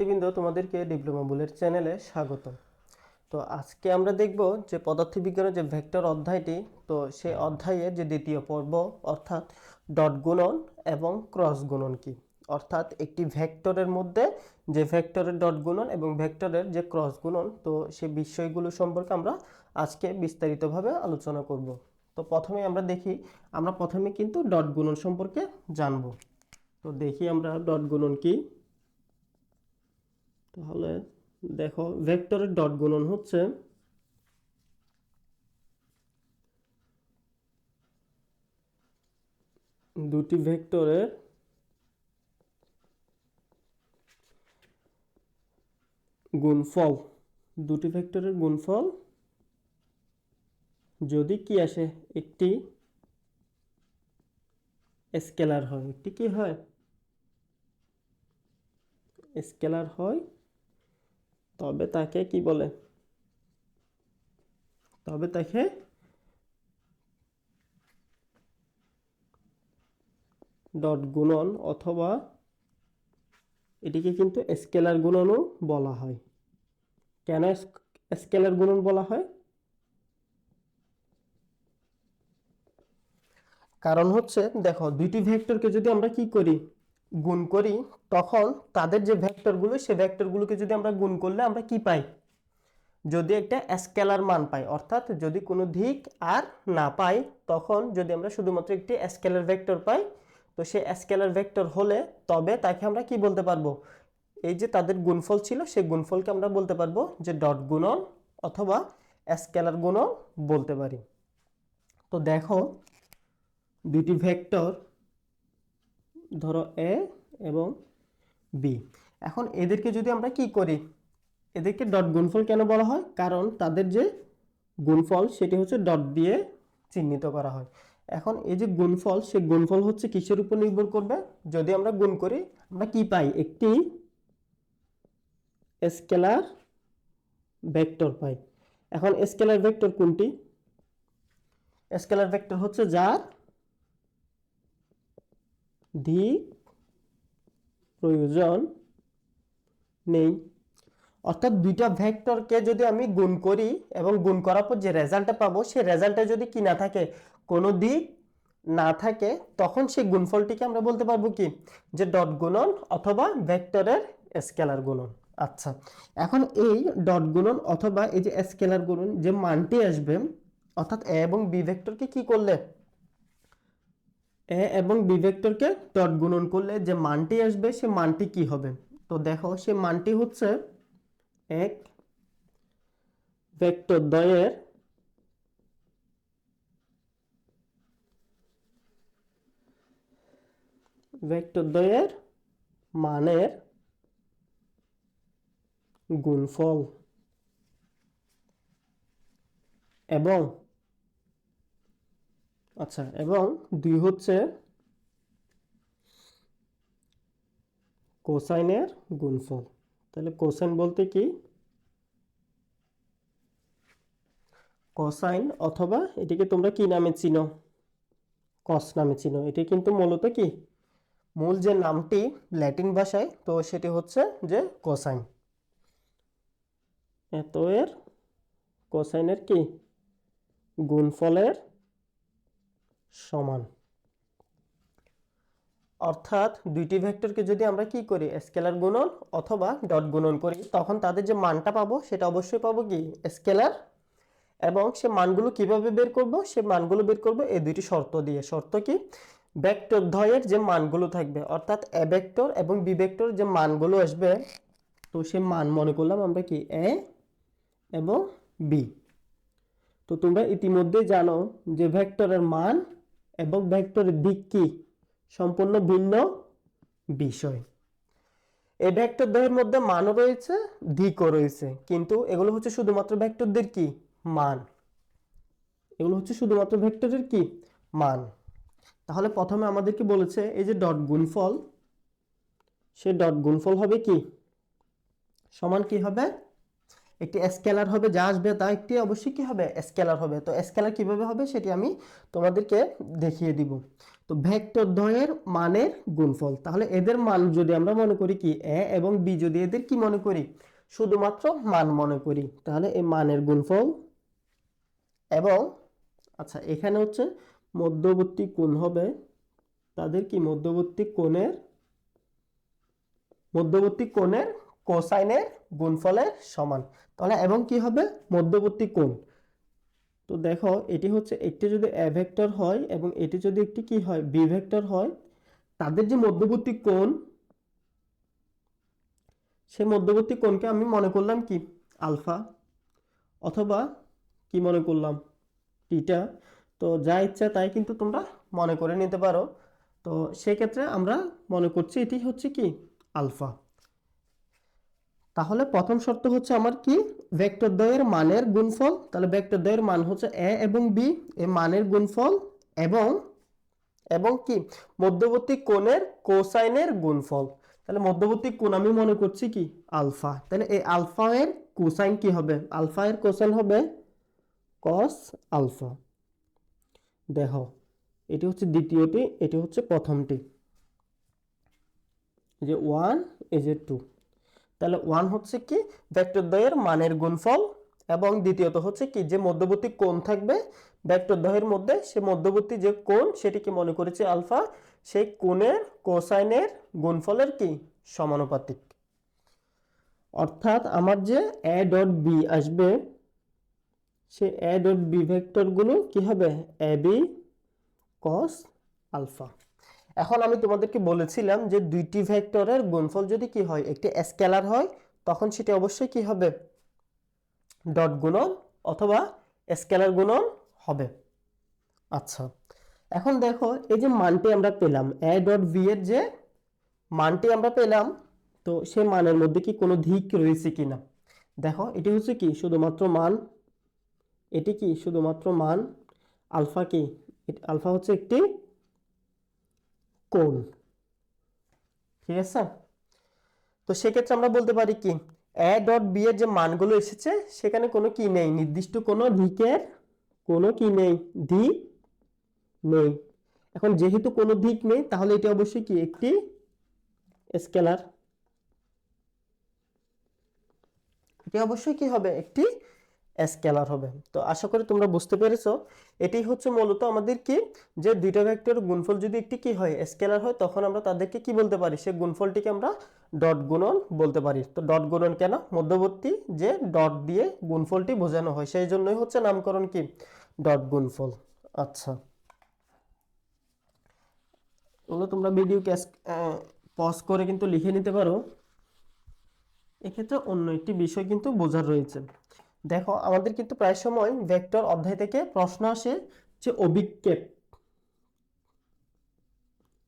শিক্ষার্থীবৃন্দ, তোমাদেরকে diploma bullet চ্যানেলে স্বাগত। তো আজকে আমরা দেখব যে পদার্থবিজ্ঞানের যে ভেক্টর অধ্যায়টি, তো সেই অধ্যায়ের যে দ্বিতীয় পর্ব অর্থাৎ ডট গুণন এবং ক্রস গুণন কি, অর্থাৎ একটি ভেক্টরের মধ্যে যে ভেক্টরের ডট গুণন এবং ভেক্টরের যে ক্রস গুণন, তো সেই বিষয়গুলো সম্পর্কে আমরা আজকে বিস্তারিতভাবে আলোচনা করব। তো আমরা প্রথমে কিন্তু ডট গুণন সম্পর্কে জানব। তো দেখি আমরা ডট গুণন কি। তাহলে দেখো, ভেক্টরের ডট গুণন হচ্ছে দুটি ভেক্টরের গুণফল। দুটি ভেক্টরের গুণফল যদি কি আসে, একটি স্কেলার হয়। একটি কি হয়? স্কেলার হয়, তবে তাকে কি বলে? তবে তাকে ডট গুণন, অথবা এটিকে কিন্তু স্কেলার গুণনও বলা হয়। কেন স্কেলার গুণন বলা হয়? কারণ হচ্ছে, দেখো, দুইটি ভেক্টরকে যদি আমরা কি করি, গুণ করি, তখন তাদের যে ভেক্টরগুলো, সেই ভেক্টরগুলোকে যদি আমরা গুণ করলে আমরা কি পাই? যদি একটা স্কেলার মান পাই, অর্থাৎ যদি কোনো দিক আর না পাই, তখন যদি আমরা শুধুমাত্র একটি স্কেলার ভেক্টর পাই, তো সেই স্কেলার ভেক্টর হলে তবে তাকে আমরা কি বলতে পারবো? এই যে তাদের গুণফল ছিল, সেই গুণফলকে আমরা বলতে পারবো যে ডট গুণন অথবা স্কেলার গুণন বলতে পারি। তো দেখো, দুটি ভেক্টর, ধরো এ এবং বি, এখন এদেরকে যদি আমরা কি করি, এদেরকে ডট গুণফল কেন বলা হয়? কারণ তাদের যে গুণফল সেটি হচ্ছে ডট দিয়ে চিহ্নিত করা হয়। এখন এই যে গুণফল, সে গুণফল হচ্ছে কিসের উপর নির্ভর করবে? যদি আমরা গুণ করি, আমরা কি পাই? একটি স্কেলার ভেক্টর পাই। এখন স্কেলার ভেক্টর কোনটি? স্কেলার ভেক্টর হচ্ছে যার দিক প্রয়োজন নেই। অর্থাৎ দুইটা ভেক্টরকে যদি আমি গুণ করি এবং গুণ করার পর যে রেজাল্টটা পাবো, সেই রেজাল্টটা যদি কি না থাকে, কোনো দিক না থাকে, তখন সেই গুণফলটিকে আমরা বলতে পারবো কি, যে ডট গুণন অথবা ভেক্টরের স্কেলার গুণন। আচ্ছা, এখন এই ডট গুণন অথবা এই যে স্কেলার গুণন যে মানটি আসবে, অর্থাৎ এ এবং বি ভেক্টরকে কি করলে, এ এবং বি ভেক্টরকে ডট গুণন করলে যে মানটি আসবে, সে মানটি কি হবে? তো দেখো, সে মানটি হচ্ছে এক ভেক্টর দ্বয়ের মানের গুণফল, এবং এবং দুই হচ্ছে কোসাইনের গুণফল। তাহলে কোসাইন বলতে কি? কোসাইন, অথবা এটিকে তোমরা কি নামে চিনো? কস নামে চিনো। এটি কিন্তু মূলত কি, মূল যে নামটি ল্যাটিন ভাষায়, তো সেটি হচ্ছে যে কোসাইন। এত এর কোসাইনের কি গুণফলের সমান। অর্থাৎ দুইটি ভেক্টরকে যদি আমরা কি করি, স্কেলার গুণন অথবা ডট গুণন করি, তখন তাদের যে মানটা পাবো, সেটা অবশ্যই পাবো কি, স্কেলার। এবং সে মানগুলো কিভাবে বের করব? সে মানগুলো বের করব এই দুইটি শর্ত দিয়ে। শর্ত কি? ভেক্টর দ্বয়ের যে মানগুলো থাকবে, অর্থাৎ এ ভেক্টর এবং বি ভেক্টর যে মানগুলো আসবে, তো সে মান মনে করলাম আমরা কি, এ এবং বি। তো তোমরা ইতিমধ্যে জানো যে ভেক্টরের মান এবং ভেক্টরের দিক কি, সম্পূর্ণ ভিন্ন বিষয়। এই ভেক্টর দ্বয়ের মধ্যে মানও রয়েছে, দিকও রয়েছে, কিন্তু এগুলো হচ্ছে শুধুমাত্র ভেক্টরদের কি, মান। এগুলো হচ্ছে শুধুমাত্র ভেক্টরের কি, মান। তাহলে প্রথমে আমাদেরকে বলেছে এই যে ডট গুণফল, সে ডট গুণফল হবে কি, সমান কি হবে, একটি স্কেলার হবে, যা আসবে তা একটি অবশ্যই কি হবে, স্কেলার হবে। তো স্কেলার কিভাবে হবে সেটি আমি তোমাদেরকে দেখিয়ে দিব। তো ভেক্টর দ্বয়ের মানের গুণফল, তাহলে এদের মান যদি আমরা মনে করি কি এ এবং বি, যদি এদের কি মনে করি, শুধুমাত্র মান মনে করি, তাহলে এই মানের গুণফল এবং আচ্ছা এখানে হচ্ছে মধ্যবর্তী কোণ হবে, তাদের কি মধ্যবর্তী কোণের কোসাইনের গুণফলের সমান। তাহলে এবং কি হবে, মধ্যবর্তী কোণ। তো দেখো এটি হচ্ছে একটি যদি এ ভেক্টর হয় এবং এটি যদি একটি কি হয়, বি ভেক্টর হয়, তাদের যে মধ্যবর্তী কোণ, সেই মধ্যবর্তী কোণকে আমি মনে করলাম কি আলফা, অথবা কি মনে করলাম টিটা। তো যা ইচ্ছা তাই কিন্তু তোমরা মনে করে নিতে পারো। তো সেক্ষেত্রে আমরা মনে করছি এটি হচ্ছে কি আলফা। তাহলে প্রথম শর্ত হচ্ছে আমার কি, ভেক্টর দ্বয়ের মানের গুণফল। তাহলে ভেক্টর দ্বয়ের মান হচ্ছে এ এবং বি, এই মানের গুণফল এবং এবং কি মধ্যবর্তী কোণের কোসাইনের গুণফল। তাহলে মধ্যবর্তী কোণ আমি মনে করছি কি আলফা, তাহলে এই আলফা এর কোসাইন কি হবে, আলফা এর কোসাইন হবে কস আলফা। দেখো এটি হচ্ছে দ্বিতীয়টি, এটি হচ্ছে প্রথমটি, এই যে 1 এই যে 2। তাহলে 1 হচ্ছে কি ভেক্টর দ্বয়ের মানের গুণফল, এবং দ্বিতীয়ত হচ্ছে কি যে মধ্যবর্তী কোণ থাকবে ভেক্টর দ্বয়ের মধ্যে, সে মধ্যবর্তী যে কোণ সেটিকে মনে করেছি আলফা, সেই কোণের কোসাইনের গুণফলের কি সমানুপাতিক। অর্থাৎ আমার যে এ ডট বি আসবে, সে এ ডট বি ভেক্টরগুলো কি হবে, এ বি কস আলফা। এখন আমি তোমাদেরকে বলেছিলাম যে দুইটি ভেক্টরের গুণফল যদি কি হয়, একটি স্কেলার হয়, তখন সেটি অবশ্যই কি হবে, ডট গুণন অথবা স্কেলার গুণন হবে। আচ্ছা এখন দেখো এই যে মানটি আমরা পেলাম, এ ডট ভি এর যে মানটি আমরা পেলাম, তো সে মানের মধ্যে কি কোনো দিক রয়েছে কিনা। দেখো এটি হচ্ছে কি শুধুমাত্র মান, এটি কি শুধুমাত্র মান, আলফা কি, আলফা হচ্ছে একটি কোণ, ঠিক আছে। তো সেক্ষেত্রে আমরা বলতে পারি কি এ ডট বি এর যে মানগুলো এসেছে সেখানে কোনো কি নেই, নির্দিষ্ট কোনো দিকের কোনো কি নেই, দিক নেই। এখন যেহেতু কোনো দিক নেই তাহলে এটা অবশ্যই কি একটি স্কেলার, এটি অবশ্যই কি হবে, একটি স্কেলার হবে। তো আশা করি তোমরা বুঝতে পেরেছো। এটি হচ্ছে মূলত আমাদের কি, যে দুইটা ভেক্টর গুণফল যদি একটি কি হয় স্কেলার হয়, তখন আমরা তাদেরকে কি বলতে পারি, সেই গুণফলটিকে আমরা ডট গুণন বলতে পারি। তো ডট গুণন কেন, মধ্যবর্তী যে ডট দিয়ে গুণফলটি বোঝানো হয়, সেই জন্যই হচ্ছে নামকরণ কি ডট গুণফল। আচ্ছা এগুলো তোমরা ভিডিওকে পজ করে কিন্তু লিখে নিতে পারো। এক্ষেত্রে অন্য একটি বিষয় কিন্তু বোঝার রয়েছে। দেখো আমাদের কিন্তু প্রায় সময় ভেক্টর অধ্যায় থেকে প্রশ্ন আসে যে অভিক্ষেপ,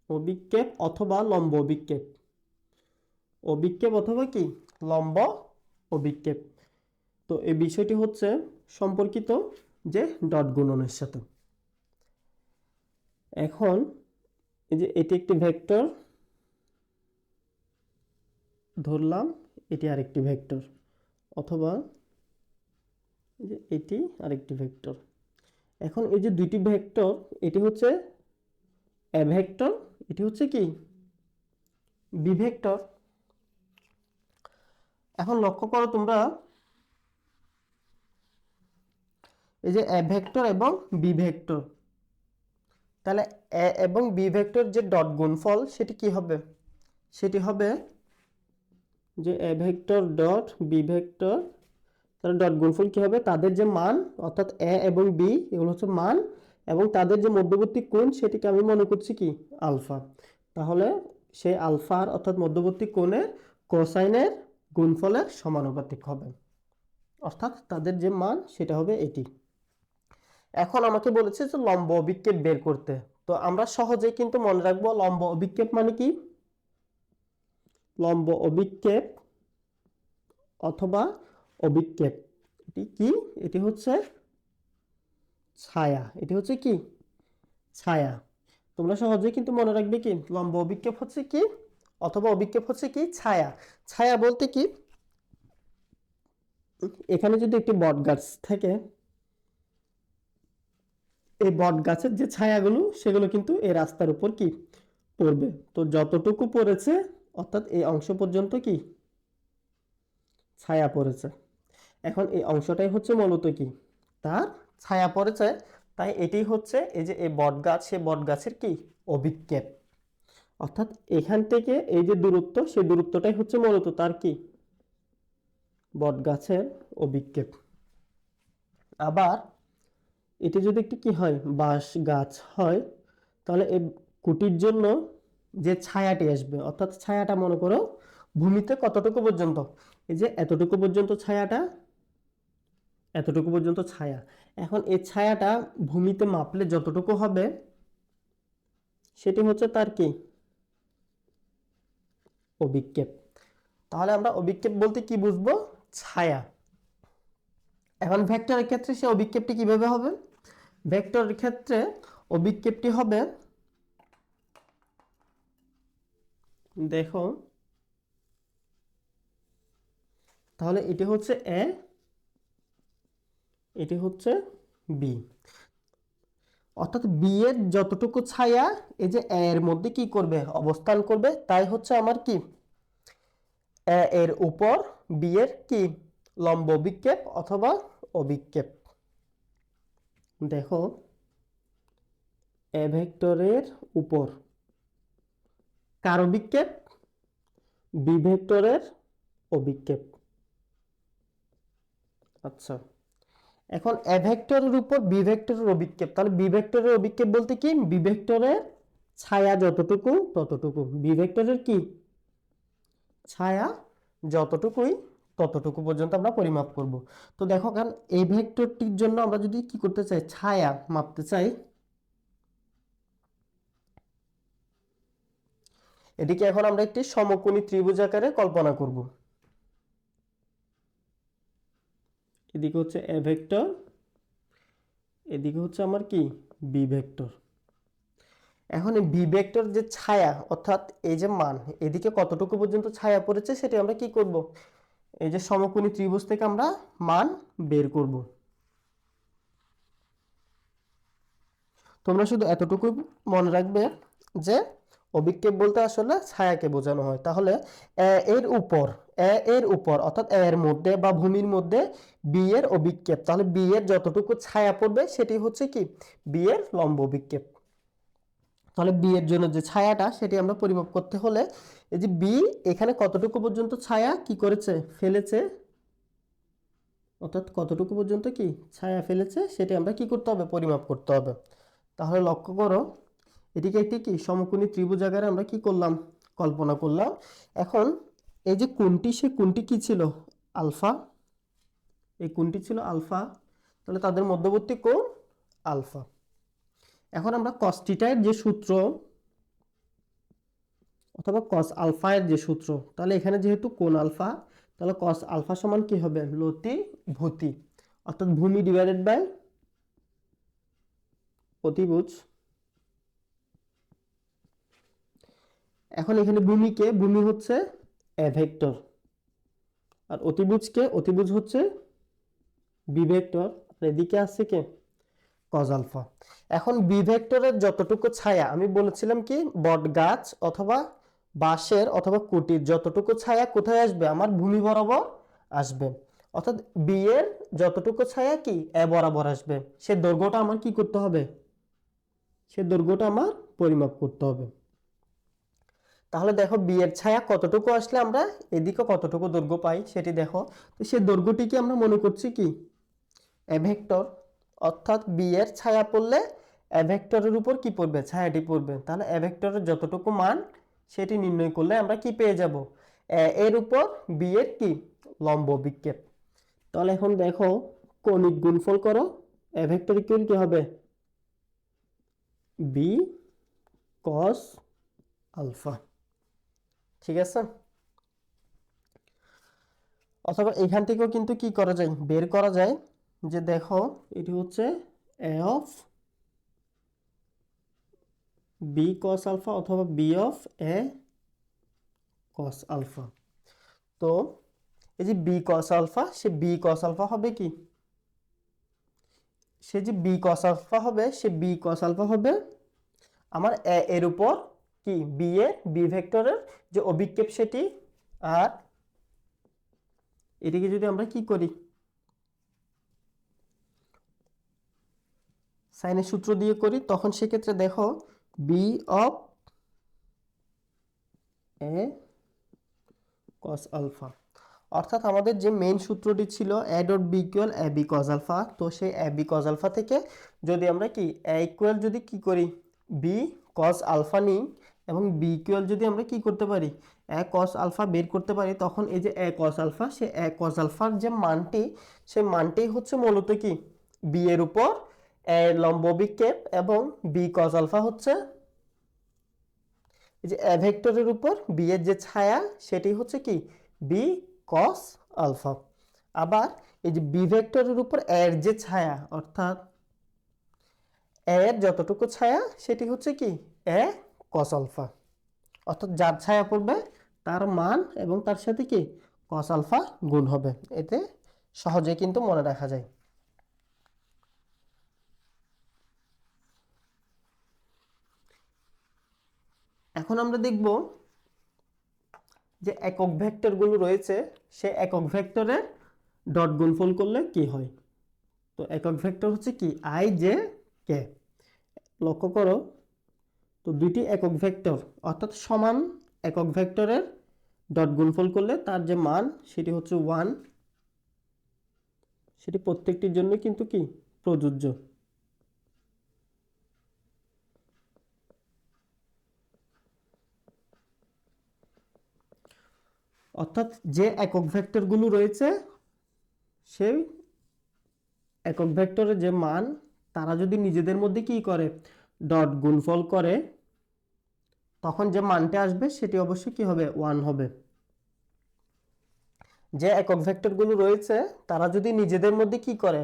অভিক্ষেপ অথবা লম্ব অভিক্ষেপ, অভিক্ষেপ অথবা কি লম্ব অভিক্ষেপ। তো এই বিষয়টি হচ্ছে সম্পর্কিত যে ডট গুণনের সাথে। এখন এই যে এটি একটি ভেক্টর ধরলাম, এটি আরেকটি ভেক্টর, অথবা এই যে এটি আরেকটি ভেক্টর। এখন এই যে দুইটি ভেক্টর, এটি হচ্ছে এ ভেক্টর, এটি হচ্ছে কি বি ভেক্টর। এখন লক্ষ্য করো তোমরা এই যে এ ভেক্টর এবং বি ভেক্টর, তাহলে এ এবং বি ভেক্টর যে ডট গুণফল সেটি কি হবে, সেটি হবে যে a vector dot b vector, তাহলে ডট গুণফল কি হবে, তাদের যে মান অর্থাৎ এ এবং বি এগুলো হচ্ছে মান, এবং তাদের যে মধ্যবর্তী কোণ সেটিকে আমি মনে করছি কি আলফা। তাহলে সেই আলফার অর্থাৎ মধ্যবর্তী কোণের কোসাইনের গুণফলের সমানুপাতিক হবে, অর্থাৎ তাদের যে মান সেটা হবে এটি। এখন আমাকে বলেছে যে লম্ব অভিক্ষেপ বের করতে। তো আমরা সহজেই কিন্তু মনে রাখবো লম্ব অভিক্ষেপ মানে কি, লম্ব অভিক্ষেপ অথবা অভিক্ষেপ এটি কি, এটি হচ্ছে ছায়া, এটি হচ্ছে কি ছায়া। তোমরা সহজেই কিন্তু মনে রাখবে কি লম্ব অভিক্ষেপ হচ্ছে কি অথবা অভিক্ষেপ হচ্ছে কি ছায়া। ছায়া বলতে কি, এখানে যদি একটি বট গাছ থাকে, এই বট গাছের যে ছায়াগুলো সেগুলো কিন্তু এই রাস্তার উপর কি পড়বে। তো যতটুকু পড়েছে অর্থাৎ এই অংশ পর্যন্ত কি ছায়া পড়েছে। এখন এই অংশটাই হচ্ছে মূলত কি তার ছায়া পড়েছে, তাই এটি হচ্ছে এই যে এই বট গাছ, সে বট গাছের কি অভিক্ষেপ। অর্থাৎ এখান থেকে এই যে দূরত্ব, সেই দূরত্বটাই হচ্ছে মূলত তার কি বট গাছের অভিক্ষেপ। আবার এটি যদি একটি কি হয় বাঁশ গাছ হয়, তাহলে এই কুটির জন্য যে ছায়াটি আসবে, অর্থাৎ ছায়াটা মনে করো ভূমিতে কতটুকু পর্যন্ত, এই যে এতটুকু পর্যন্ত ছায়াটা, এতটুকু পর্যন্ত ছায়া। এখন এই ছায়াটা ভূমিতে মাপলে যতটুকু হবে সেটি হচ্ছে তার কি অভিক্ষেপ। তাহলে আমরা অভিক্ষেপ বলতে কি বুঝবো, ছায়া। এখন ভেক্টরের ক্ষেত্রে সে অভিক্ষেপটি কিভাবে হবে, ভেক্টরের ক্ষেত্রে অভিক্ষেপটি হবে, দেখো তাহলে এটি হচ্ছে এ, এটি হচ্ছে বি। অর্থাৎ বি এর যতটুকু ছায়া এই যে এ এর মধ্যে কি করবে অবস্থান করবে, তাই হচ্ছে আমার কি এ এর উপর বি এর কি লম্ব অভিক্ষেপ অথবা অভিক্ষেপ। দেখো এ ভেক্টরের উপর কার অভিক্ষেপ, বি ভেক্টরের অভিক্ষেপ। আচ্ছা, এখন এ ভেক্টরের উপর বি ভেক্টরের অভিক্ষেপ, তাহলে বি ভেক্টরের অভিক্ষেপ বলতে কি বি ভেক্টরের ছায়া যতটুকু ততটুকু, বি ভেক্টরের কি ছায়া যতটুকুই ততটুকু পর্যন্ত আমরা পরিমাপ করব। তো দেখো কারণ এই ভেক্টরটির জন্য আমরা যদি কি করতে চাই ছায়া মাপতে চাই, এটিকে এখন আমরা একটি সমকোণী ত্রিভুজ আকারে কল্পনা করব। এদিকে হচ্ছে এ ভেক্টর, এদিকে হচ্ছে আমার কি বি ভেক্টর। এখন এই বি ভেক্টর যে ছায়া অর্থাৎ এই যে মান এদিকে কতটুকু পর্যন্ত ছায়া পড়েছে সেটি আমরা কি করব, এই যে সমকোণী ত্রিভুজ থেকে আমরা মান বের করব। তোমরা শুধু এতটুকু মনে রাখবে যে অভিক্ষেপ বলতে আসলে ছায়াকে বোঝানো হয়। তাহলে এর উপর, এর উপর অর্থাৎ এর মধ্যে বা ভূমির মধ্যে বি এর অভিক্ষেপ, তাহলে বি এর যতটুকু ছায়া পড়বে সেটি হচ্ছে কি বি এর লম্ব অভিক্ষেপ। তাহলে বি এর জন্য যে ছায়াটা সেটি আমরা পরিমাপ করতে হলে এই যে বি এখানে কতটুকু পর্যন্ত ছায়া কি করেছে ফেলেছে, অর্থাৎ কতটুকু পর্যন্ত কি ছায়া ফেলেছে সেটি আমরা কি করতে হবে পরিমাপ করতে হবে। তাহলে লক্ষ্য করো এটিকে একটি কি সমকোণী ত্রিভুজ আকারে আমরা কি করলাম কল্পনা করলাম। এখন এই যে কোণটি, সে কোণটি কি ছিল আলফা, এই কোণটি ছিল আলফা, তাহলে তাদের মধ্যবর্তী কোণ আলফা। এখন আমরা cos θ এর যে সূত্র অথবা cos আলফা এর যে সূত্র, তাহলে এখানে যেহেতু কোণ আলফা, তাহলে cos আলফা সমান কি হবে লতি ভূতি, অর্থাৎ ভূমি ডিভাইডেড বাই অতিভুজ। এখন এখানে ভূমিকে, ভূমি হচ্ছে এ ভেক্টর, আর অতিভুজকে, অতিভুজ হচ্ছে বি ভেক্টর, আর এদিকে আছে কে cos আলফা। এখন বি ভেক্টরের যতটুকু ছায়া আমি বলেছিলাম কি বট গাছ অথবা বাঁশের অথবা কুটির যতটুকু ছায়া কোথায় আসবে আমার ভূমি বরাবর আসবে, অর্থাৎ বি এর যতটুকু ছায়া কি এ বরাবর আসবে, সে দৈর্ঘ্যটা আমার কি করতে হবে, সে দৈর্ঘ্যটা আমার পরিমাপ করতে হবে। তাহলে দেখো বি এর ছায়া কতটুকু আসলে আমরা এদিকে কতটুকু দৈর্ঘ্য পাই সেটি দেখো। তো সেই দৈর্ঘ্যটিকে আমরা মনে করছি কি এ ভেক্টর, অর্থাৎ বি এর ছায়া পড়লে এ ভেক্টরের উপর কি পড়বে ছায়াটি পড়বে, তাহলে এ ভেক্টরের যতটুকু মান সেটি নির্ণয় করলে আমরা কি পেয়ে যাব এর উপর বি এর কি লম্ব বিক্ষেপ। তাহলে এখন দেখো কৌণিক গুণফল করো, এ ভেক্টর ইকুয়াল কি হবে বি কস আলফা, ঠিক আছে। অথবা এখান থেকেও কিন্তু কি করা যায় বের করা যায় যে দেখো এটি হচ্ছে a of b cos alpha অথবা b of a cos alpha. তো এই যে বি কস আলফা, সে বি কস আলফা হবে কি, সে যে বি কস আলফা হবে, সে বি কস আলফা হবে আমার এ এর উপর কি বি এ বি ভেক্টরের যে অভিক্ষেপ সেটি, আর এটিকে যদি আমরা কি করি সাইনের সূত্র দিয়ে করি, তখন সেক্ষেত্রে দেখো b of a cos alpha, অর্থাৎ আমাদের যে মেইন সূত্রটি ছিল a dot b equal a b cos alpha, তো সেই এ বি কস আলফা থেকে যদি আমরা কি এ ইকুয়াল যদি কি করি বি কস আলফা নিই, এবং বি ইকুয়াল যদি আমরা কি করতে পারি এ কস আলফা বের করতে পারি, তখন এই যে এ কস আলফা, সে এ কস আলফার যে মানটি, সেই মানটি হচ্ছে মূলত কি বি এর উপর এ লম্ব বিক্ষেপ, এবং বি কস আলফা হচ্ছে এই যে এ ভেক্টরের উপর বি এর যে ছায়া, সেটি হচ্ছে কি বি কস আলফা। আবার এই যে বি ভেক্টরের উপর এর যে ছায়া, অর্থাৎ এর যতটুকু ছায়া সেটি হচ্ছে কি এ কস আলফা, অর্থাৎ যার ছায়া পড়বে তার মান এবং তার সাথে কি কস আলফা গুণ হবে। এতে সহজে কিন্তু মনে রাখা যায়। এখন আমরা দেখব যে একক ভেক্টরগুলো রয়েছে, সে একক ভেক্টরের ডট গুণফল করলে কি হয়। তো একক ভেক্টর হচ্ছে কি আই জে কে, লক্ষ্য করো, তো দুইটি একক ভেক্টর অর্থাৎ সমান একক ভেক্টরের ডট গুণফল করলে তার যে মান সেটি হচ্ছে 1, সেটি প্রত্যেকটির জন্য কিন্তু কি প্রযোজ্য। অর্থাৎ যে একক ভেক্টরগুলো রয়েছে, সেই একক ভেক্টরের যে মান, তারা যদি নিজেদের মধ্যে কি করে ডট গুণফল করে, তখন যে মানটা আসবে সেটি অবশ্যই কি হবে 1 হবে। যে একক ভেক্টরগুলো রয়েছে তারা যদি নিজেদের মধ্যে কি করে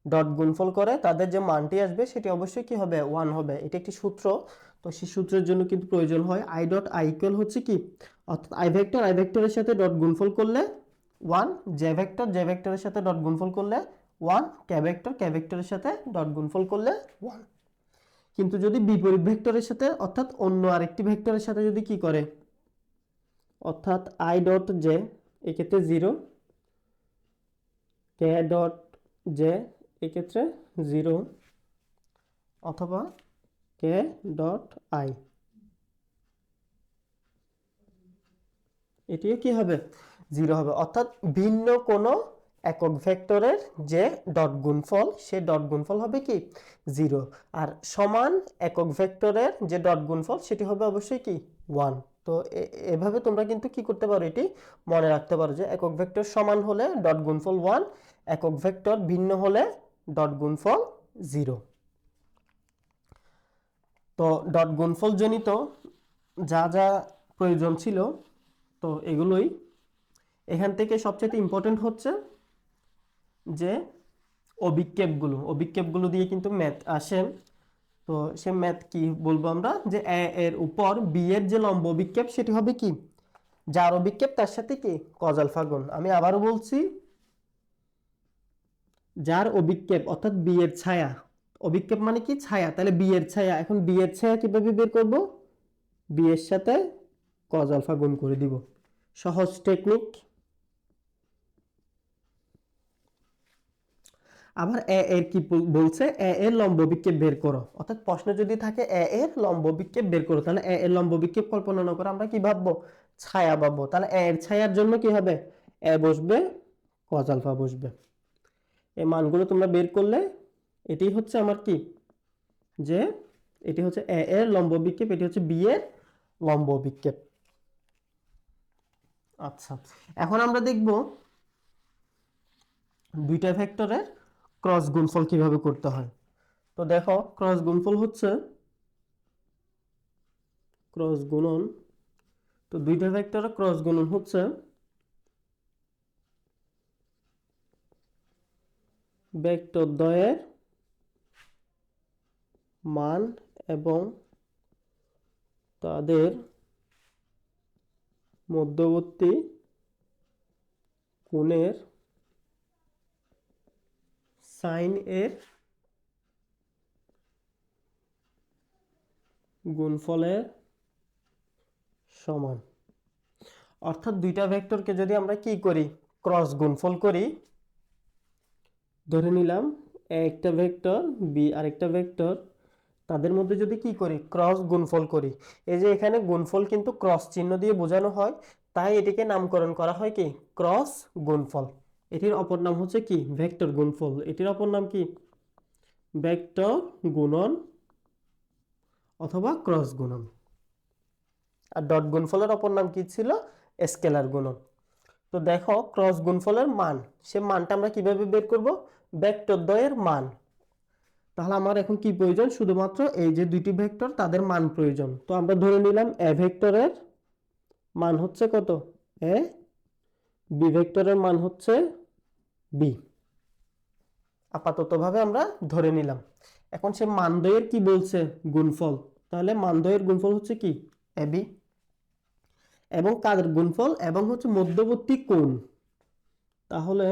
ডট গুণফল করে, তাদের যে মানটি আসবে সেটি অবশ্যই কি হবে 1 হবে। এটি একটি সূত্র, তো সেই সূত্রের জন্য কিন্তু প্রয়োজন হয় আই ডট আই ইকুয়াল হচ্ছে কি, অর্থাৎ আই ভেক্টরের সাথে ডট গুণফল করলে 1, জে ভেক্টরের সাথে ডট গুণফল করলে 1, কে ভেক্টরের সাথে ডট গুণফল করলে 1। কিন্তু যদি বিপরীত ভেক্টরের সাথে, অর্থাৎ অন্য আরেকটি ভেক্টরের সাথে যদি কি করে, অর্থাৎ আই ডট জে এক্ষেত্রে 0, কে ডট জে এক্ষেত্রে 0, অথবা কে ডট আই, এটিও কি হবে 0 হবে। অর্থাৎ ভিন্ন কোনো একক ভেক্টরের যে ডট গুণফল, সে ডট গুণফল হবে কি 0, আর সমান একক ভেক্টরের যে ডট গুণফল সেটি হবে অবশ্যই কি 1। তো এভাবে তোমরা কিন্তু কি করতে পারো, এটি মনে রাখতে পারো যে একক ভেক্টর সমান হলে ডট গুণফল 1, একক ভেক্টর ভিন্ন হলে ডট গুণফল 0। তো ডট গুণফল জনিত যা যা প্রয়োজন ছিল, তো এগুলোই। এখান থেকে সবচেয়ে ইম্পর্টেন্ট হচ্ছে যে অভিক্ষেপগুলো দিয়ে কিন্তু ম্যাথ আসে। তো সে ম্যাথ কি বলবো আমরা, যে এ এর উপর বি এর যে লম্ব অভিক্ষেপ সেটি হবে কি যার অভিক্ষেপ তার সাথে কি কজ আলফা গুণ। আমি আবারও বলছি, যার অভিক্ষেপ অর্থাৎ বি এর ছায়া, অভিক্ষেপ মানে কি ছায়া, তাহলে বি এর ছায়া, এখন বি এর ছায়া কিভাবে বের করব, বি এর সাথে কজ আলফা গুণ করে দিব, সহজ টেকনিক। আবার এ এর কি বলছে, এ এর লম্ব বিক্ষেপ বের করো, অর্থাৎ প্রশ্ন যদি থাকে এ এর লম্ব বিক্ষেপ বের করো, তাহলে এ এর লম্ব বিক্ষেপ কল্পনা না করে আমরা কি ভাববো, ছায়া ভাববো। তাহলে এ এর ছায়ার জন্য কি হবে, এ বসবে, কজ আলফা বসবে। এই মানগুলো তোমরা বের করলে এটি হচ্ছে আমার কি, যে এটি হচ্ছে এ এর লম্ব বিক্ষেপ, এটি হচ্ছে বি এর লম্ব বিক্ষেপ। আচ্ছা, এখন আমরা দেখব দুইটা ভেক্টরের ক্রস গুণফল কিভাবে করতে হয়। তো দেখো, ক্রস গুণফল হচ্ছে ক্রস গুণন, তো দুইটা ভেক্টরের ক্রস গুণন হচ্ছে ভেক্টর দ্বয়ের মান এবং তাদের মধ্যবর্তী কোণের সাইন এর গুণফলের সমান। অর্থাৎ দুইটা ভেক্টরকে যদি আমরা কি করি, ক্রস গুণফল করি, ধরে নিলাম এ একটা ভেক্টর, বি আরেকটা ভেক্টর, তাদের মধ্যে যদি কি করি, ক্রস গুণফল করি। এই যে এখানে গুণফল কিন্তু ক্রস চিহ্ন দিয়ে বোঝানো হয়, তাই এটিকে নামকরণ করা হয় কি, ক্রস গুণফল। এটির অপর নাম হচ্ছে কি, ভেক্টর গুণফল। এটির অপর নাম কি, ভেক্টর গুণন অথবা ক্রস গুণন। আর ডট গুণফলের অপর নাম কি ছিল, স্কেলার গুণন। তো দেখো ক্রস গুণফলের মান, সে মানটা আমরা কিভাবে বের করব, ভেক্টর দ্বয়ের মান। তাহলে আমার এখন কি প্রয়োজন, শুধুমাত্র এই যে দুইটি ভেক্টর তাদের মান প্রয়োজন। তো আমরা ধরে নিলাম এ ভেক্টরের মান হচ্ছে কত, এ, বি ভেক্টরের মান হচ্ছে বি, আপাততভাবে আমরা ধরে নিলাম। এখন সে মানদ্বয়ের কি বলছে, গুণফল। তাহলে মানদ্বয়ের গুণফল হচ্ছে কি, এবি, এবং কাদের গুণফল, এবং হচ্ছে মধ্যবর্তী কোণ। তাহলে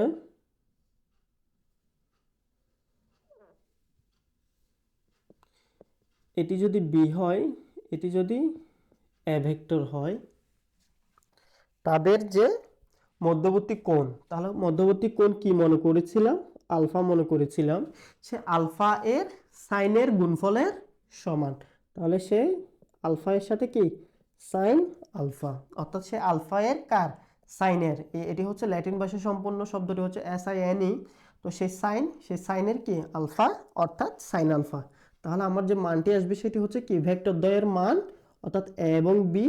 এটি যদি বি হয়, এটি যদি এ ভেক্টর হয়, তাদের যে মধ্যবর্তী কোণ, তাহলে মধ্যবর্তী কোণ কি মনে করেছিলাম, আলফা মনে করেছিলাম, সে আলফা এর সাইনের গুণফলের সমান। তাহলে সে আলফা এর সাথে কি, সাইন আলফা, অর্থাৎ সে আলফা এর কার, সাইনের। এটি হচ্ছে ল্যাটিন ভাষা সম্পূর্ণ, শব্দটি হচ্ছে SINE। তো সেই সাইনের কি, আলফা, অর্থাৎ সাইন আলফা। তাহলে আমার যে মানটি আসবে সেটি হচ্ছে কি, ভেক্টর দ্বয়ের মান, অর্থাৎ এ এবং বি,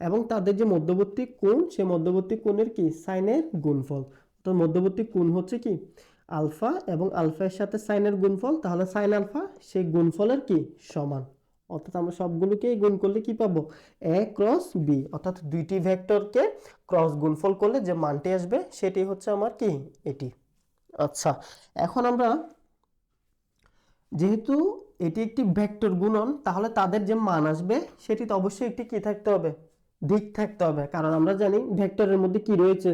এবং তাদের যে মধ্যবর্তী কোণ, সে মধ্যবর্তী কোণের কি, সাইনের গুণফল। তো মধ্যবর্তী কোণ হচ্ছে কি, আলফা, এবং আলফা এর সাথে সাইনের গুণফল, তাহলে সাইন আলফা সেই গুণফলের কি, সমান। অর্থাৎ আমরা সবগুলোকে গুণ করলে কি পাবো, এ ক্রস বি, অর্থাৎ দুইটি ভেক্টরকে ক্রস গুণফল করলে যে মানটি আসবে সেটি হচ্ছে আমার কি, এটি। আচ্ছা, এখন আমরা যেহেতু এটি একটি ভেক্টর গুণন, তাহলে তাদের যে মান আসবে সেটি তো অবশ্যই একটি কি থাকতে হবে, দিক থাকতে হবে। কারণ আমরা জানি ভেক্টরের মধ্যে কি রয়েছে,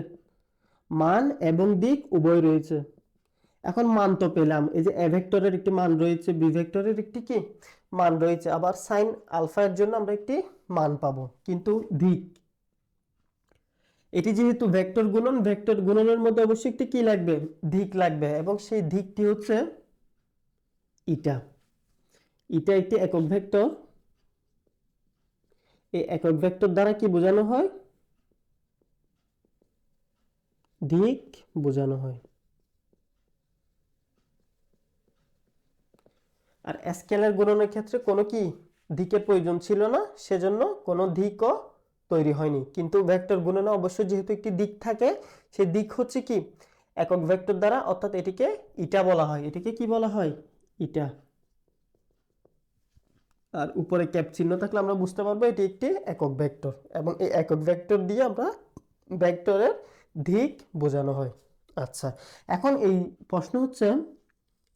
মান এবং দিক উভয় রয়েছে। এখন মান তো পেলাম, এই যে এ ভেক্টরের একটি মান রয়েছে, বি ভেক্টরের একটি কি মান রয়েছে, আবার সাইন আলফা এর জন্য আমরা একটি মান পাবো, কিন্তু দিক, এটি যেহেতু ভেক্টর গুণন, ভেক্টর গুণনের মধ্যে অবশ্যই একটি কি লাগবে, দিক লাগবে, এবং সেই দিকটি হচ্ছে ইটা। ইটা একটি একক ভেক্টর। এই একক ভেক্টর দ্বারা কি বোঝানো হয়, দিক বোঝানো হয়। আর স্কেলার গুণনের ক্ষেত্রে কোনো কি দিকের প্রয়োজন ছিল না, সেজন্য কোনো দিকও তৈরি হয়নি। কিন্তু ভেক্টর গুণনে অবশ্যই যেহেতু একটি দিক থাকে, সেই দিক হচ্ছে কি, একক ভেক্টর দ্বারা, অর্থাৎ এটিকে ইটা বলা হয়। এটিকে কি বলা হয়, ইটা। আর উপরে ক্যাপ চিহ্ন থাকলে আমরা বুঝতে পারবো এটি একটি একক ভেক্টর, এবং এই একক ভেক্টর দিয়ে আমরা ভেক্টরের দিক বোঝানো হয়। আচ্ছা, এখন এই প্রশ্ন হচ্ছে,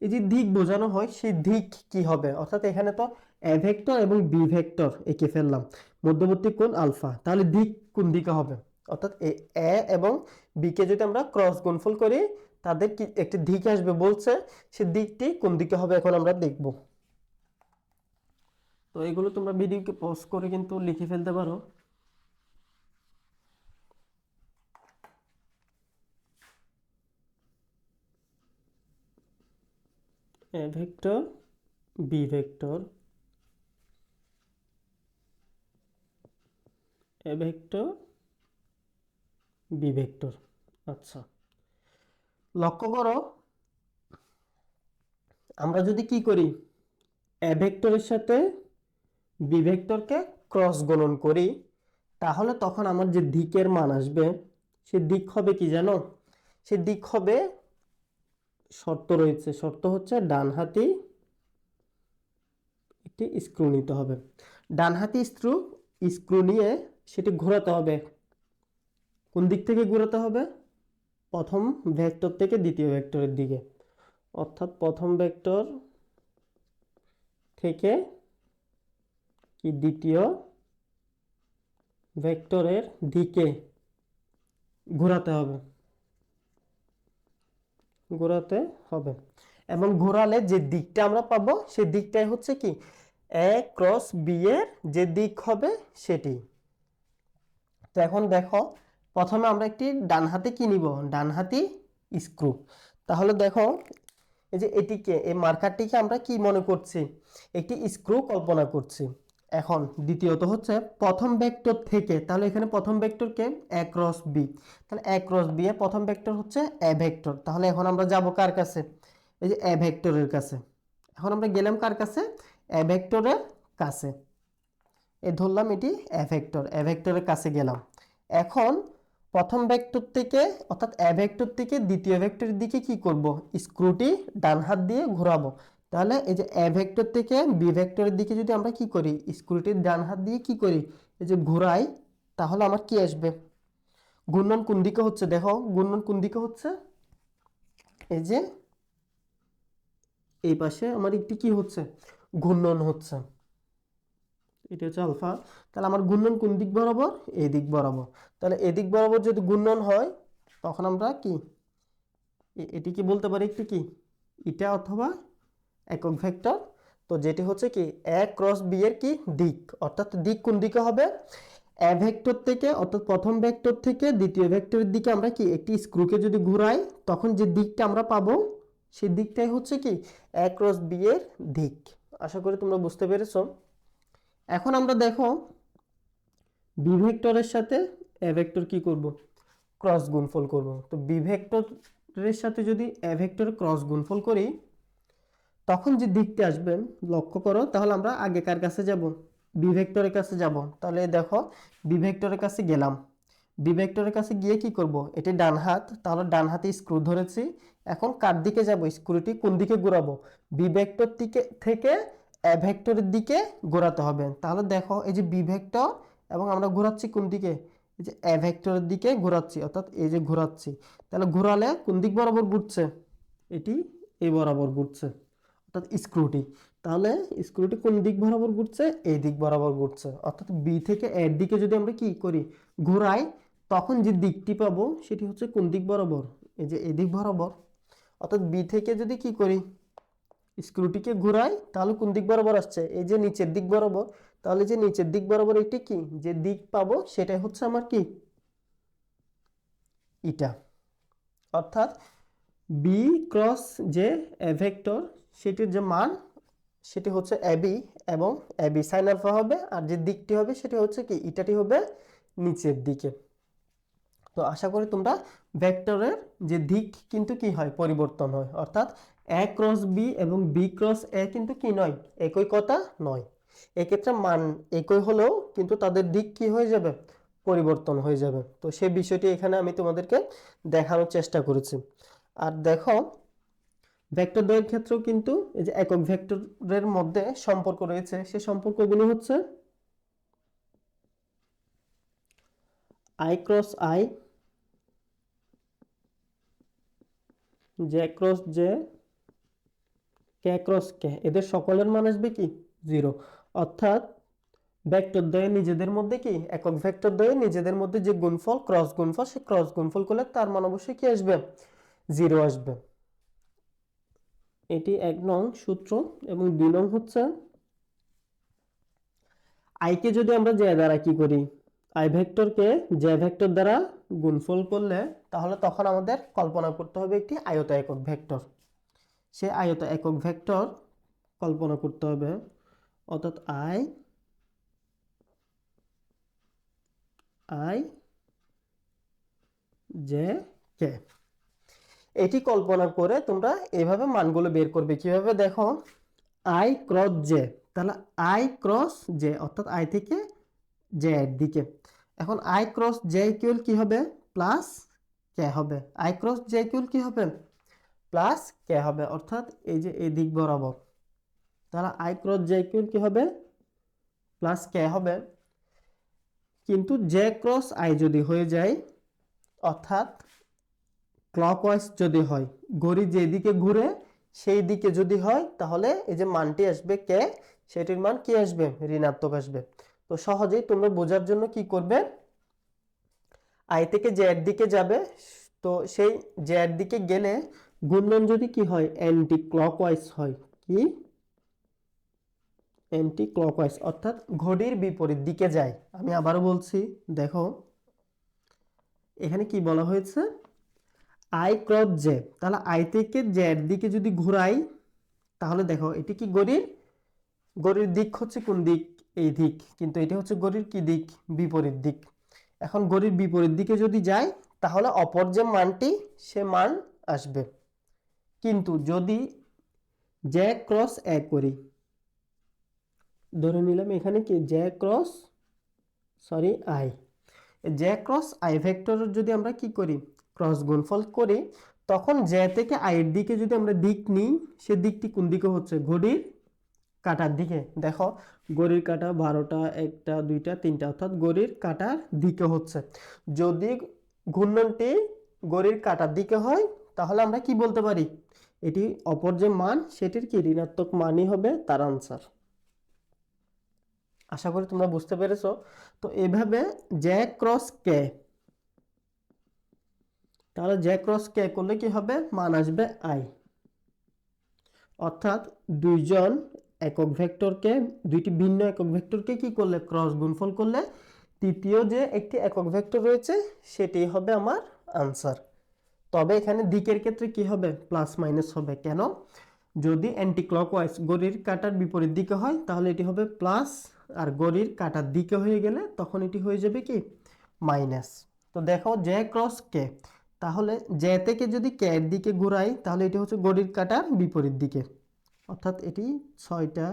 এই যে দিক বোঝানো হয় সেই দিক কি হবে, অর্থাৎ এখানে তো এ ভেক্টর এবং বি ভেক্টর এঁকে ফেললাম, মধ্যবর্তী কোণ আলফা, তাহলে দিক কোন দিকে হবে, অর্থাৎ এ এবং বি কে যদি আমরা ক্রস গুণফল করি, তাদের কি একটি দিক আসবে বলছে, সে দিকটি কোন দিকে হবে এখন আমরা দেখব। তো এগুলো তোমরা ভিডিওকে পজ করে কিন্তু লিখে ফেলতে পারো। A vector, b vector, a vector, b vector. আচ্ছা, লক্ষ্য করো, আমরা যদি কি করি, এ ভেক্টরের সাথে বি ভেক্টরকে ক্রস গুণন করি, তাহলে তখন আমার যে দিকের মান আসবে, সে দিক হবে কি জানো, সে দিক হবে, শর্ত রয়েছে, শর্ত হচ্ছে ডানহাতি একটি স্ক্রু নিতে হবে। ডানহাতি স্ক্রু নিয়ে সেটি ঘোরাতে হবে। কোন দিক থেকে ঘোরাতে হবে, প্রথম ভেক্টর থেকে দ্বিতীয় ভেক্টরের দিকে, অর্থাৎ প্রথম ভেক্টর থেকে কি দ্বিতীয় ভেক্টরের দিকে ঘোরাতে হবে। ঘোরাতে হবে। এবং ঘোরালে যে দিকটা আমরা পাবো সেই দিকটাই হচ্ছে কি এ ক্রস বি এর যে দিক হবে সেটি। তো এখন দেখো প্রথমে আমরা একটি ডান হাতে কি নিব, ডানহাতি স্ক্রু। তাহলে দেখো এই যে এটিকে, এই মার্কারটিকে আমরা কি মনে করছি, একটি স্ক্রু কল্পনা করছি। এখন দ্বিতীয়ত হচ্ছে প্রথম ভেক্টর থেকে, তাহলে এখানে প্রথম ভেক্টরকে এ ক্রস বি, তাহলে এ ক্রস বি এর প্রথম ভেক্টর হচ্ছে এ ভেক্টর। তাহলে এখন আমরা যাব কার কাছে, এই যে এ ভেক্টরের কাছে। এখন আমরা গেলাম কার কাছে, এ ভেক্টরের কাছে। এই ধরলাম এটি এ ভেক্টর, এ ভেক্টরের কাছে গেলাম। এখন প্রথম ভেক্টর থেকে অর্থাৎ এ ভেক্টর থেকে দ্বিতীয় ভেক্টরের দিকে কি করব, স্ক্রুটি ডান হাত দিয়ে ঘোরাবো। তাহলে এই যে এ ভেক্টর থেকে বি ভেক্টরের দিকে যদি আমরা কি করি, স্ক্রুটির ডান হাত দিয়ে কি করি, এই যে ঘোরাই, তাহলে আমার কি আসবে, ঘূর্ণন কোন দিকে হচ্ছে, দেখো ঘূর্ণন কোন দিকে হচ্ছে, এই যে এই পাশে আমার একটি কি হচ্ছে, ঘূর্ণন হচ্ছে, এটা হচ্ছে আলফা। তাহলে আমার ঘূর্ণন কোন দিক বরাবর, এই দিক বরাবর। তাহলে এদিক বরাবর যদি ঘূর্ণন হয় তখন আমরা কি এটিকে বলতে পারি একটি কি ইটা অথবা একক ভেক্টর। তো যেটি হচ্ছে কি এ ক্রস বি এর কি দিক, অর্থাৎ দিক কোন দিকে হবে, এ ভেক্টর থেকে অর্থাৎ প্রথম ভেক্টর থেকে দ্বিতীয় ভেক্টরের দিকে আমরা কি একটি স্ক্রুকে যদি ঘুরাই তখন যে দিকটা আমরা পাবো সেই দিকটাই হচ্ছে কি এ ক্রস বি এর দিক। আশা করি তোমরা বুঝতে পেরেছো। এখন আমরা দেখো বি ভেক্টরের সাথে এ ভেক্টর কি করব, ক্রস গুণফল করব। তো বি ভেক্টরের সাথে যদি এ ভেক্টর ক্রস গুণফল করি তখন যে দিকটা আসবে লক্ষ্য করো, তাহলে আমরা আগে কার কাছে যাব, বি ভেক্টরের কাছে যাব। তাহলে দেখো বি ভেক্টরের কাছে গেলাম, বি ভেক্টরের কাছে গিয়ে কি করব, এটি ডান হাত, তাহলে ডান হাতে স্ক্রু ধরেছি। এখন কার দিকে যাব, স্ক্রুটি কোন দিকে ঘোরাবো, বি ভেক্টর থেকে এ ভেক্টরের দিকে ঘোরাতে হবে। তাহলে দেখো এই যে বি ভেক্টর এবং আমরা ঘোরাচ্ছি কোন দিকে, এই যে এ ভেক্টরের দিকে ঘোরাচ্ছি, অর্থাৎ এই যে ঘোরাচ্ছি। তাহলে ঘোরালে কোন দিক বরাবর ঘুরছে, এটি এই বরাবর ঘুরছে, অর্থাৎ স্ক্রুটি। তাহলে স্ক্রুটি কোন দিক বরাবর ঘুরছে, এই দিক বরাবর ঘুরছে। অর্থাৎ বি থেকে এর দিকে যদি আমরা কি করি, ঘোরাই, তখন যে দিকটি পাবো সেটি হচ্ছে কোন দিক বরাবর, এই যে এই দিক বরাবর। অর্থাৎ বি থেকে যদি কি করি, স্ক্রুটিকে ঘোরাই, তাহলে কোন দিক বরাবর আসছে, এই যে নিচের দিক বরাবর। তাহলে যে নিচের দিক বরাবর এটি কি যে দিক পাবো সেটাই হচ্ছে আমার কি ইটা। অর্থাৎ বি ক্রস যে এ ভেক্টর সেটির যে মান সেটি হচ্ছে এবি, এবং এবি সাইন আলফা হবে, আর যে দিকটি হবে সেটি হচ্ছে কি ইটাটি হবে নিচের দিকে। তো আশা করি তোমরা ভেক্টরের যে দিক কিন্তু কি হয়, পরিবর্তন হয়। অর্থাৎ এ ক্রস বি এবং বি ক্রস এ কিন্তু কি নয়, একই কথা নয়। এক্ষেত্রে মান একই হলেও কিন্তু তাদের দিক কি হয়ে যাবে, পরিবর্তন হয়ে যাবে। তো সেই বিষয়টি এখানে আমি তোমাদেরকে দেখানোর চেষ্টা করেছি। আর দেখো ভেক্টর দ্বয়ের ক্ষেত্রেও কিন্তু এই যে একক ভেক্টরের মধ্যে সম্পর্ক রয়েছে, সেই সম্পর্কগুলো হচ্ছে I cross I, J cross J, K cross কে, এদের সকলের মান আসবে কি 0। অর্থাৎ ভেক্টর দ্বয়ে নিজেদের মধ্যে কি একক ভেক্টর দ্বয়ে নিজেদের মধ্যে যে গুণফল ক্রস গুণফল, সেই ক্রস গুণফল করলে তার মান অবশ্যই কি আসবে, 0 আসবে। এটি 1 নং সূত্র। এবং 2 নং হচ্ছে আই কে যদি আমরা জে দ্বারা কি করি, আই ভেক্টরকে জে ভেক্টর দ্বারা গুণফল করলে তাহলে তখন আমাদের কল্পনা করতে হবে একটি আয়ত একক ভেক্টর। সে আয়ত একক ভেক্টর কল্পনা করতে হবে। অর্থাৎ আই জে কে, এটি কল্পনা করে তোমরা এইভাবে মানগুলো বের করবে। কিভাবে দেখো, আই ক্রস জে, তাহলে আই ক্রস জে অর্থাৎ আই থেকে জে এর দিকে। এখন আই ক্রস জে ইকুয়াল কি হবে, প্লাস কে হবে। আই ক্রস জে ইকুয়াল কি হবে, প্লাস কে হবে, অর্থাৎ এই যে এই দিক বরাবর। তাহলে আই ক্রস জে ইকুয়াল কি হবে, প্লাস কে হবে। কিন্তু জে ক্রস আই যদি হয়ে যায়, অর্থাৎ ক্লকওয়াইজ যদি হয়, ঘড়ি যেদিকে ঘুরে সেই দিকে যদি হয়, তাহলে এই যে মানটি আসবে কে, সেটির মান কি আসবে, ঋণাত্মক আসবে। তো সহজেই তোমরা বোঝার জন্য কি করবে, আই থেকে জে এর দিকে যাবে, তো সেই জে এর দিকে গেলে ঘূর্ণন যদি কি হয় অ্যান্টি ক্লকওয়াইজ হয়, কি অ্যান্টি ক্লকওয়াইজ অর্থাৎ ঘড়ির বিপরীত দিকে যায়। আমি আবারও বলছি, দেখো এখানে কি বলা হয়েছে, আই ক্রস জে, তাহলে আই থেকে জেড দিকে যদি ঘোরাই তাহলে দেখো এটি কি ঘড়ির দিক হচ্ছে কোন দিক, এই দিক, কিন্তু এটা হচ্ছে ঘড়ির কি দিক, বিপরীত দিক। এখন ঘড়ির বিপরীত দিকে যদি যায় তাহলে অপর যে মানটি সে মান আসবে। কিন্তু যদি জে ক্রস এ করি, ধরে নিলাম এখানে কি J cross I, J cross I ভেক্টরের যদি আমরা কি করি ক্রস গুণফল করি, তখন জে থেকে আই এর দিকে যদি আমরা দিক নিই, সে দিকটি কোন দিকে হচ্ছে, ঘড়ির কাটার দিকে। দেখো ঘড়ির কাঁটা 12টা 1টা 2টা 3টা, অর্থাৎ ঘড়ির কাঁটার দিকে হচ্ছে। যদি ঘূর্ণনটি ঘড়ির কাঁটার দিকে হয় তাহলে আমরা কি বলতে পারি, এটি অপর যে মান সেটির কি ঋণাত্মক মানই হবে তার আনসার। আশা করি তোমরা বুঝতে পেরেছো। তো এভাবে জে ক্রস কে, তাহলে জে ক্রস কে করলে কি হবে, মান আসবে আই। অর্থাৎ দুইজন একক ভেক্টরকে, দুইটি ভিন্ন একক ভেক্টরকে কি করলে ক্রস গুণফল করলে তৃতীয় যে একটি একক ভেক্টর রয়েছে সেটি হবে আমার আনসার। তবে এখানে দিকের ক্ষেত্রে কি হবে, প্লাস মাইনাস হবে। কেন, যদি অ্যান্টি ক্লকওয়াইজ ঘড়ির কাঁটার বিপরীত দিকে হয় তাহলে এটি হবে প্লাস, আর ঘড়ির কাঁটার দিকে হয়ে গেলে তখন এটি হয়ে যাবে কি মাইনাস। তো দেখো জে ক্রস কে, তাহলে জে থেকে যদি কে এর দিকে ঘুরাই তাহলে এটি হচ্ছে ঘড়ির কাঁটার বিপরীত দিকে, অর্থাৎ এটি 6টা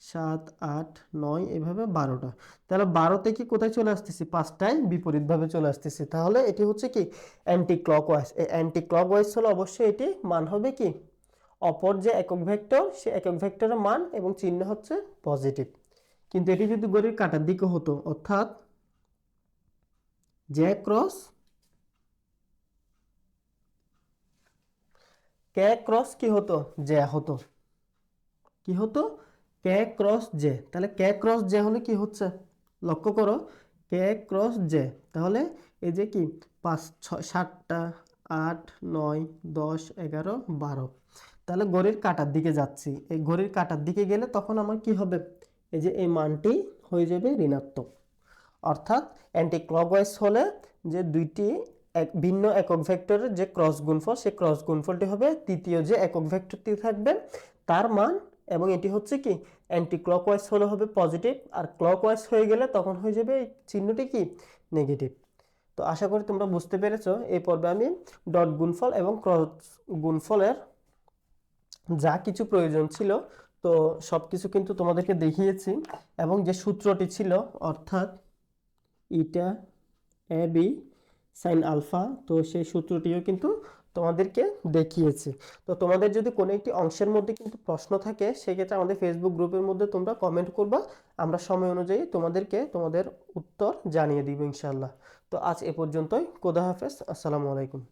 7 8 9 এভাবে 12টা, তাহলে 12 থেকে কোথায় চলে আসতেছি, 5টায় বিপরীতভাবে চলে আসতেছি। তাহলে এটি হচ্ছে কি অ্যান্টি ক্লকওয়াইজ। এই অ্যান্টি ক্লকওয়াইজ হলে অবশ্যই এটি মান হবে কি অপর যে একক ভেক্টর সে একক ভেক্টরের মান এবং চিহ্ন হচ্ছে পজিটিভ। কিন্তু এটি যদি ঘড়ির কাঁটার দিকে হতো, অর্থাৎ জে ক্রস কে ক্রস কি হতো, জে হতো, কি হতো কে ক্রস জে। তাহলে কে ক্রস জে হলে কি হচ্ছে, লক্ষ্য করো কে ক্রস জে, তাহলে এই যে কি 5 6 7টা 8 9 10 11 12, তাহলে ঘড়ির কাঁটার দিকে যাচ্ছি। এই ঘড়ির কাঁটার দিকে গেলে তখন আমার কি হবে, এই যে এই মানটি হয়ে যাবে ঋণাত্মক। অর্থাৎ অ্যান্টি ক্লকওয়াইজ হলে যে দুইটি ভিন্ন একক ভেক্টরের যে ক্রস গুণফল, সেই ক্রস গুণফলটি হবে তৃতীয় যে একক ভেক্টরটি থাকবে তার মান, এবং এটি হচ্ছে কি অ্যান্টি ক্লকওয়াইজ হলে হবে পজিটিভ, আর ক্লকওয়াইজ হয়ে গেলে তখন হয়ে যাবে এই চিহ্নটি কি নেগেটিভ। তো আশা করি তোমরা বুঝতে পেরেছো। এই পর্বে আমি ডট গুণফল এবং ক্রস গুণফলের যা কিছু প্রয়োজন ছিল তো সব কিছু কিন্তু তোমাদেরকে দেখিয়েছি, এবং যে সূত্রটি ছিল অর্থাৎ ইটা এ বি সাইন আলফা, তো সেই সূত্রটিও কিন্তু তোমাদেরকে দেখিয়েছি। তো তোমাদের যদি কোনো একটি অংশের মধ্যে কিন্তু প্রশ্ন থাকে সেক্ষেত্রে আমাদের ফেসবুক গ্রুপের মধ্যে তোমরা কমেন্ট করবা, আমরা সময় অনুযায়ী তোমাদেরকে তোমাদের উত্তর জানিয়ে দিব ইনশাআল্লাহ। তো আজ এ পর্যন্তই, খোদা হাফেজ, আসসালামু আলাইকুম।